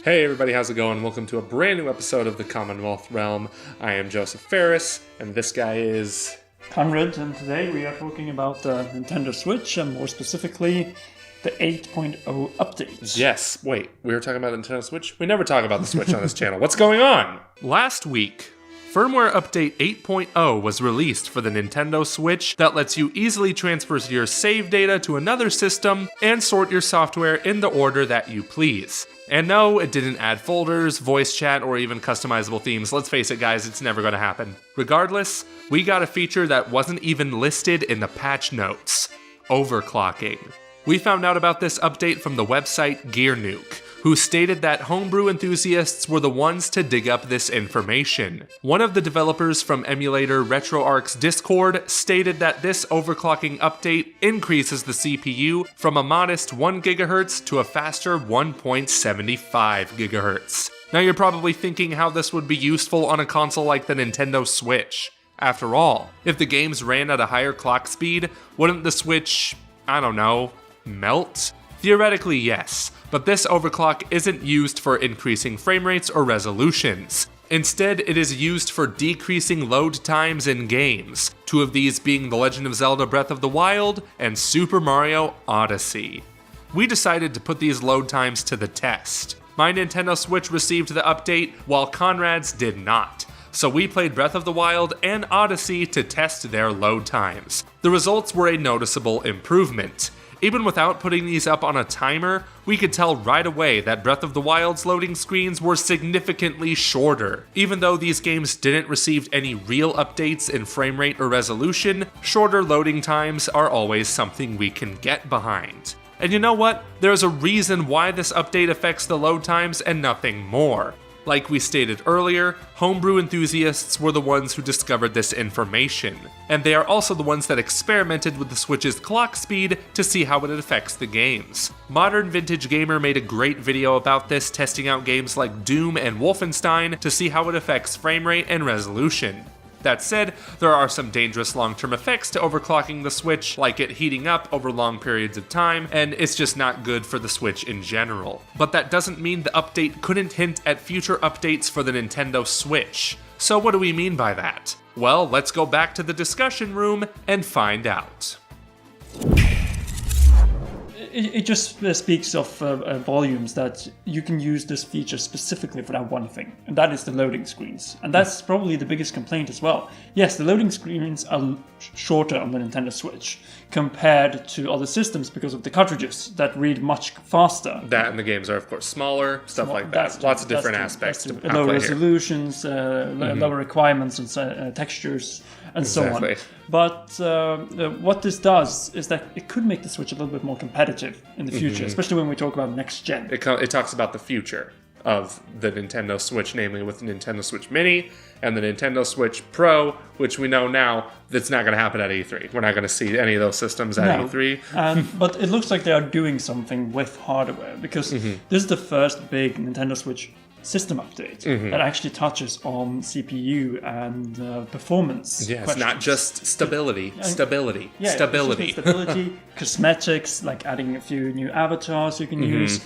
Hey everybody, how's it going? Welcome to a brand new episode of the Commonwealth Realm. I am Joseph Ferris, and this guy is... Conrad, and today we are talking about the Nintendo Switch, and more specifically, the 8.0 update. Yes, wait, we were talking about the Nintendo Switch? We never talk about the Switch on this channel. What's going on? Last week, firmware update 8.0 was released for the Nintendo Switch that lets you easily transfer your save data to another system and sort your software in the order that you please. And no, it didn't add folders, voice chat, or even customizable themes. Let's face it, guys, it's never going to happen. Regardless, we got a feature that wasn't even listed in the patch notes: overclocking. We found out about this update from the website Gear Nuke, who stated that homebrew enthusiasts were the ones to dig up this information. One of the developers from emulator RetroArch's Discord stated that this overclocking update increases the CPU from a modest 1 GHz to a faster 1.75 GHz. Now you're probably thinking how this would be useful on a console like the Nintendo Switch. After all, if the games ran at a higher clock speed, wouldn't the Switch, I don't know, melt? Theoretically, yes, but this overclock isn't used for increasing frame rates or resolutions. Instead, it is used for decreasing load times in games, two of these being The Legend of Zelda Breath of the Wild and Super Mario Odyssey. We decided to put these load times to the test. My Nintendo Switch received the update, while Conrad's did not. So we played Breath of the Wild and Odyssey to test their load times. The results were a noticeable improvement. Even without putting these up on a timer, we could tell right away that Breath of the Wild's loading screens were significantly shorter. Even though these games didn't receive any real updates in frame rate or resolution, shorter loading times are always something we can get behind. And you know what? There's a reason why this update affects the load times and nothing more. Like we stated earlier, homebrew enthusiasts were the ones who discovered this information, and they are also the ones that experimented with the Switch's clock speed to see how it affects the games. Modern Vintage Gamer made a great video about this, testing out games like Doom and Wolfenstein to see how it affects frame rate and resolution. That said, there are some dangerous long-term effects to overclocking the Switch, like it heating up over long periods of time, and it's just not good for the Switch in general. But that doesn't mean the update couldn't hint at future updates for the Nintendo Switch. So what do we mean by that? Well, let's go back to the discussion room and find out. It just speaks of volumes that you can use this feature specifically for that one thing, and that is the loading screens. And that's probably the biggest complaint as well. Yes, the loading screens are shorter on the Nintendo Switch compared to other systems because of the cartridges that read much faster. That and the games are, of course, smaller, stuff like that. Lots of different aspects to lower resolutions, lower requirements and textures, and so on. But what this does is that it could make the Switch a little bit more competitive in the future, especially when we talk about next gen. It talks about the future of the Nintendo Switch, namely with the Nintendo Switch Mini and the Nintendo Switch Pro, which we know now that's not going to happen at E3. We're not going to see any of those systems at E3. But it looks like they are doing something with hardware, because this is the first big Nintendo Switch system update that actually touches on CPU and performance. Yeah, it's not just stability. Stability. Cosmetics, like adding a few new avatars you can use,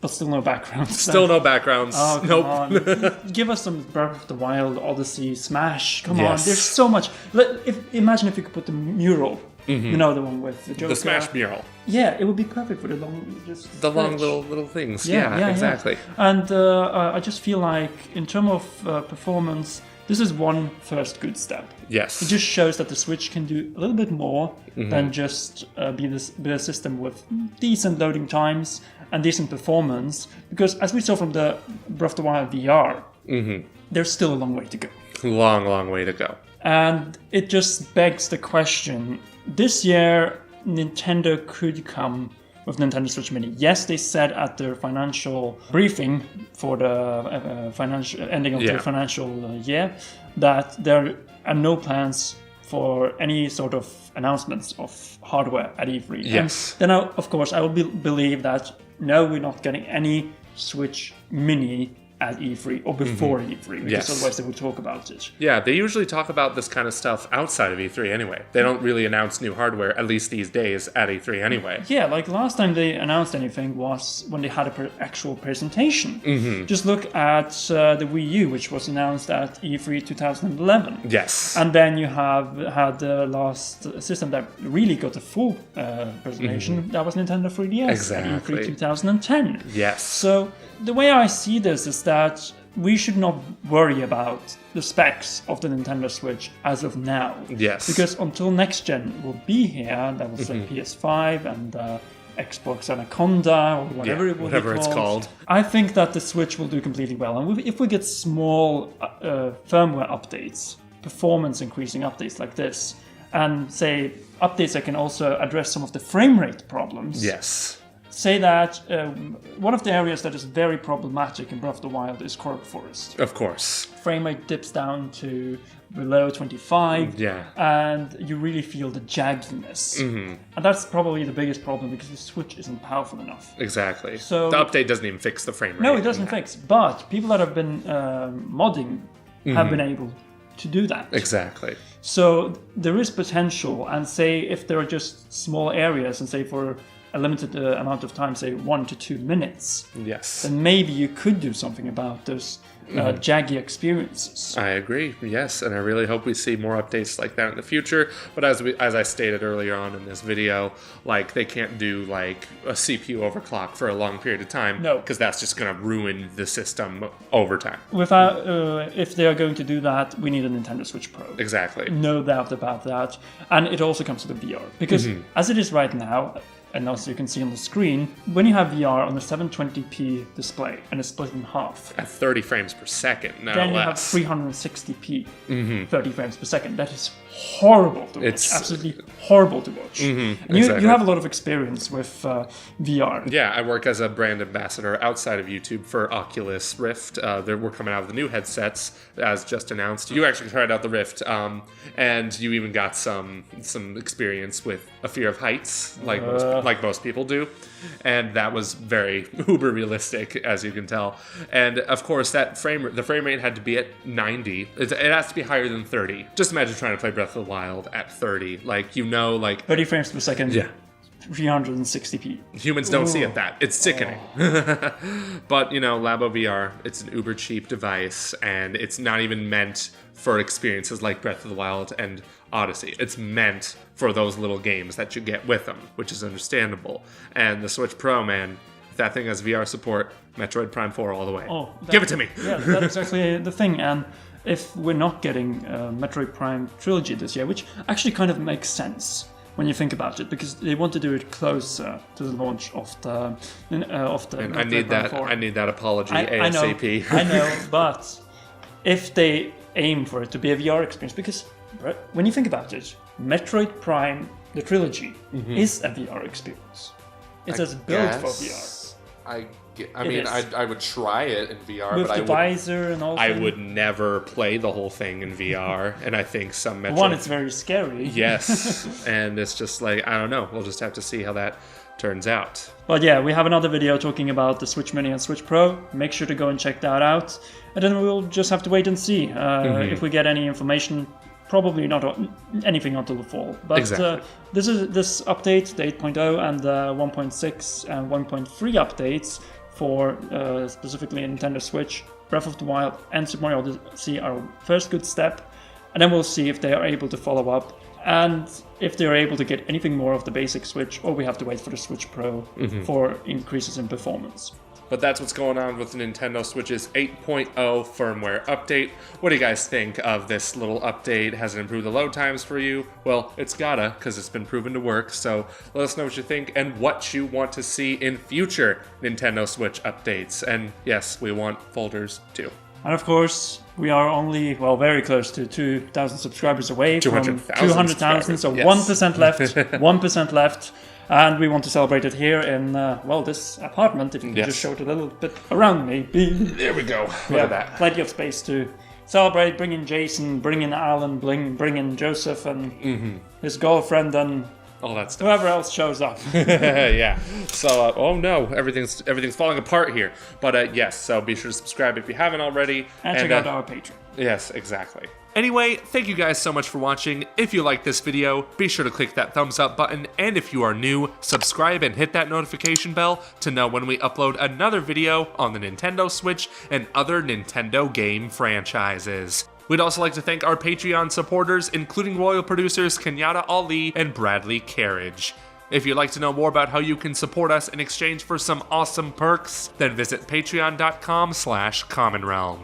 but still no backgrounds. Still no backgrounds. Oh, come on. Give us some Breath of the Wild, Odyssey, Smash. Come on, there's so much. Imagine if you could put the mural. You know, the one with the Joker. The Smash mural. Yeah, it would be perfect for the long, long little things. Yeah, exactly. Yeah. And I just feel like, in terms of performance, this is one first good step. Yes. It just shows that the Switch can do a little bit more than just be a system with decent loading times and decent performance. Because as we saw from the Breath of the Wild VR, there's still a long way to go. Long way to go. And it just begs the question, this year Nintendo could come with Nintendo Switch Mini. Yes, they said at their financial briefing for the financial ending of the financial year that there are no plans for any sort of announcements of hardware at E3. Yes. And then, of course, I will believe that no, we're not getting any Switch Mini at E3 or before E3, because Yes. otherwise they would talk about it. Yeah, they usually talk about this kind of stuff outside of E3 anyway. They don't really announce new hardware, at least these days, at E3 anyway. Yeah, like last time they announced anything was when they had an actual presentation. Just look at the Wii U, which was announced at E3 2011. Yes. And then you have had the last system that really got a full presentation. That was Nintendo 3DS Exactly. at E3 2010. Yes. So the way I see this is that we should not worry about the specs of the Nintendo Switch as of now. Yes. Because until next gen will be here, that was like PS5 and Xbox Anaconda or whatever it will be whatever it's called. I think that the Switch will do completely well. And if we get small firmware updates, performance increasing updates like this, and say updates that can also address some of the frame rate problems. Yes. Say that one of the areas that is very problematic in Breath of the Wild is Cork Forest. Of course. Frame rate dips down to below 25, Yeah. and you really feel the jagginess. And that's probably the biggest problem because the Switch isn't powerful enough. Exactly. So- the update doesn't even fix the frame rate. No, it doesn't fix, but people that have been modding have been able to do that. Exactly. So there is potential, and say if there are just small areas, and say for a limited amount of time, say 1 to 2 minutes, Yes. then maybe you could do something about those jaggy experiences. I agree, yes, and I really hope we see more updates like that in the future. But as I stated earlier on in this video, like they can't do like a CPU overclock for a long period of time, No. because that's just going to ruin the system over time. Without, if they are going to do that, we need a Nintendo Switch Pro. Exactly. No doubt about that. And it also comes to the VR. Because as it is right now, and as you can see on the screen, when you have VR on a 720p display and it's split in half, At 30 frames per second, no then you have less. 360p, 30 frames per second. That is horrible to watch. It's- Absolutely horrible to watch. And exactly. you have a lot of experience with VR. Yeah, I work as a brand ambassador outside of YouTube for Oculus Rift. We're coming out with the new headsets, as just announced. You actually tried out the Rift, and you even got some experience with a fear of heights, like most people do, and that was very uber realistic, as you can tell. And of course, the frame rate had to be at 90. It has to be higher than 30. Just imagine trying to play Breath of the Wild at 30, like 30 frames per second. Yeah. 360p. Humans don't see it that. It's sickening. But, Labo VR, it's an uber cheap device, and it's not even meant for experiences like Breath of the Wild and Odyssey. It's meant for those little games that you get with them, which is understandable. And the Switch Pro, man, if that thing has VR support, Metroid Prime 4 all the way. Give it to me. Yeah, that's exactly the thing. And if we're not getting Metroid Prime Trilogy this year, which actually kind of makes sense when you think about it, because they want to do it closer to the launch of the And I Metroid need Prime that. 4. I need that apology I ASAP. know, I know, but if they aim for it to be a VR experience, because when you think about it, Metroid Prime, the trilogy, is a VR experience. It says built for VR. I mean, is. I would try it in VR, With but the visor and all I that. would never play the whole thing in VR. And I think some Metroid... One, it's very scary. Yes, and it's just like, I don't know. We'll just have to see how that turns out. But yeah, we have another video talking about the Switch Mini and Switch Pro. Make sure to go and check that out. And then we'll just have to wait and see if we get any information. Probably not anything until the fall. But Exactly. this update, the 8.0 and the 1.6 and 1.3 updates for specifically Nintendo Switch, Breath of the Wild and Super Mario Odyssey are our first good step. And then we'll see if they are able to follow up and if they're able to get anything more of the basic Switch, or we have to wait for the Switch Pro for increases in performance. But that's what's going on with the Nintendo Switch's 8.0 firmware update. What do you guys think of this little update? Has it improved the load times for you? Well, it's gotta, because it's been proven to work. So let us know what you think and what you want to see in future Nintendo Switch updates. And yes, we want folders too. And of course, we are only, very close to 2,000 subscribers away from 200,000 200,000, so yes. 1% left, 1% left. And we want to celebrate it here in, this apartment. If you can Yes. just show it a little bit around me. There we go. We Look have at that. plenty of space to celebrate. Bring in Jason, bring in Alan, bring in Joseph and his girlfriend and all that stuff. Whoever else shows up. Yeah. So, oh no, everything's falling apart here. But yes, so be sure to subscribe if you haven't already. And check out our Patreon. Yes, exactly. Anyway, thank you guys so much for watching. If you like this video, be sure to click that thumbs up button, and if you are new, subscribe and hit that notification bell to know when we upload another video on the Nintendo Switch and other Nintendo game franchises. We'd also like to thank our Patreon supporters, including royal producers Kenyatta Ali and Bradley Carriage. If you'd like to know more about how you can support us in exchange for some awesome perks, then visit patreon.com/commonrealm.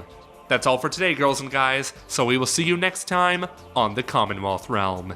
That's all for today, girls and guys, so we will see you next time on the Commonwealth Realm.